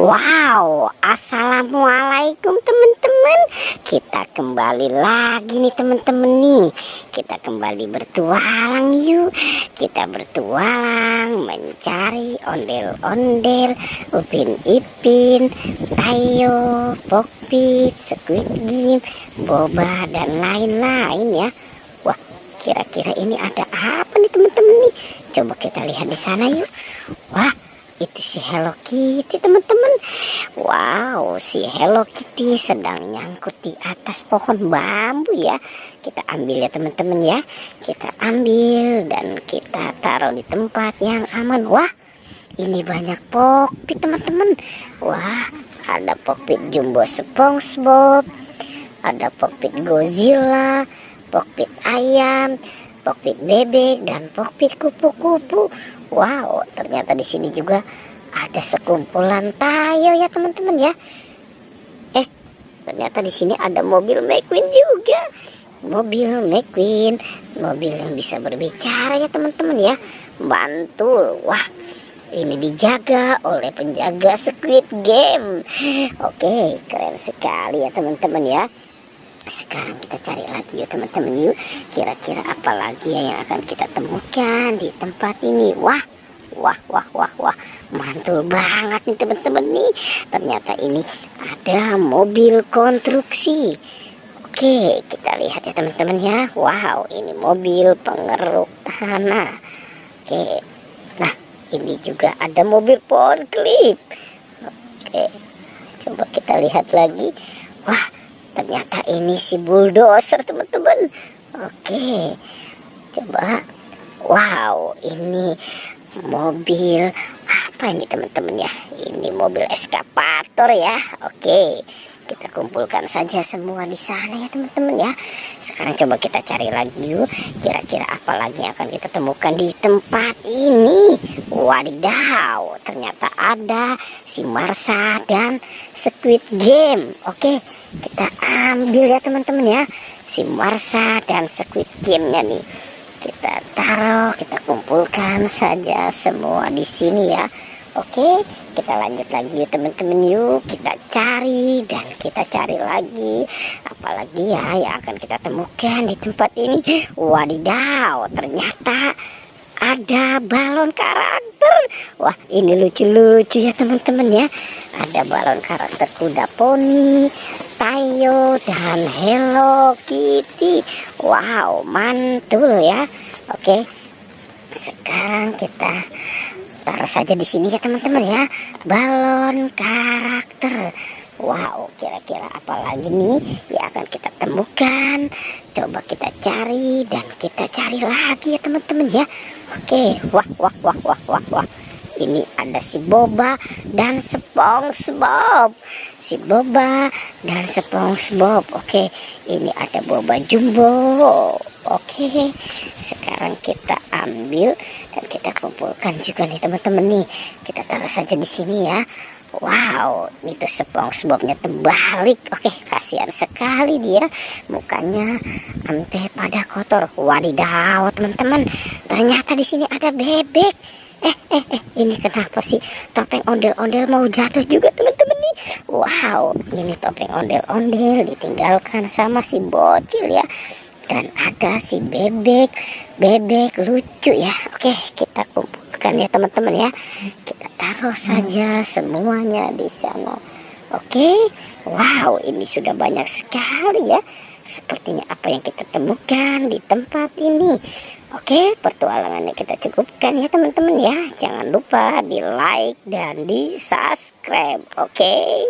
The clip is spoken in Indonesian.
Wow, assalamualaikum teman-teman. Kita kembali lagi nih teman-teman nih. Kita kembali bertualang yuk. Kita bertualang mencari ondel-ondel, Upin Ipin, Tayo, Pokpit, Squid Game, Boba dan lain-lain ya. Wah, kira-kira ini ada apa nih teman-teman nih? Coba kita lihat di sana yuk. Wah, itu si Hello Kitty teman-teman. Wow, si Hello Kitty sedang nyangkut di atas pohon bambu ya. Kita ambil ya teman-teman ya. Kita ambil dan kita taruh di tempat yang aman. Wah, ini banyak Pokpit teman-teman. Wah, ada Pokpit Jumbo SpongeBob, ada Pokpit Godzilla, Pokpit ayam, Pokpit bebek, dan Pokpit kupu-kupu. Wow, ternyata di sini juga ada sekumpulan Tayo ya teman-teman ya. Ternyata di sini ada mobil McQueen juga. Mobil McQueen, mobil yang bisa berbicara ya teman-teman ya. Mantul. Wah, ini dijaga oleh penjaga Squid Game. Oke, keren sekali ya teman-teman ya. Sekarang kita cari lagi yuk teman-teman yuk. Kira-kira apa lagi ya yang akan kita temukan di tempat ini. Wah, mantul banget nih teman-teman nih. Ternyata ini ada mobil konstruksi. Oke, kita lihat ya teman-teman ya. Wow, ini mobil pengeruk tanah. Oke, nah ini juga ada mobil forklift. Oke, coba kita lihat lagi. Wah, ternyata ini si bulldozer teman-teman. Oke, coba. Wow, ini mobil apa ini teman-teman ya? Ini mobil eskavator ya. Oke, kita kumpulkan saja semua di sana ya teman-teman ya. Sekarang coba kita cari lagi yuk. Kira-kira apa lagi yang akan kita temukan di tempat ini? Wadidaw, ternyata ada si Marsha dan Squid Game. Oke, kita ambil ya teman-teman ya, si Marsha dan Squid Game-nya nih. Kita taruh, kita kumpulkan saja semua di sini ya. Oke, kita lanjut lagi yuk teman-teman yuk. Kita cari dan kita cari lagi. Apalagi ya yang akan kita temukan di tempat ini. Wadidaw, ternyata ada balon karakter. Wah, ini lucu-lucu ya teman-teman ya. Ada balon karakter kuda poni, Tayo, dan Hello Kitty. Wow, mantul ya. Oke, sekarang kita taruh saja di sini ya teman-teman ya, balon karakter. Wow, kira-kira apa lagi nih yang akan kita temukan? Coba kita cari dan kita cari lagi ya teman-teman ya. Oke, wah. Ini ada si Boba dan SpongeBob. Si Boba dan SpongeBob. Oke, ini ada Boba Jumbo. Oke, sekarang kita ambil dan kita kumpulkan juga nih teman-teman nih. Kita taruh saja di sini ya. Wow, itu SpongeBob-nya terbalik. Oke, kasihan sekali dia. Mukanya sampai pada kotor. Wadidaw, teman-teman. Ternyata di sini ada bebek. Ini kenapa sih topeng ondel-ondel mau jatuh juga teman-teman nih? Wow, ini topeng ondel-ondel ditinggalkan sama si bocil ya. Dan ada si bebek lucu ya. Oke, kita kumpulkan ya teman-teman ya. Kita taruh saja semuanya di sana. Oke, wow, ini sudah banyak sekali ya. Sepertinya apa yang kita temukan di tempat ini. Oke, pertualangannya kita cukupkan ya teman-teman ya. Jangan lupa di like dan di subscribe. Oke.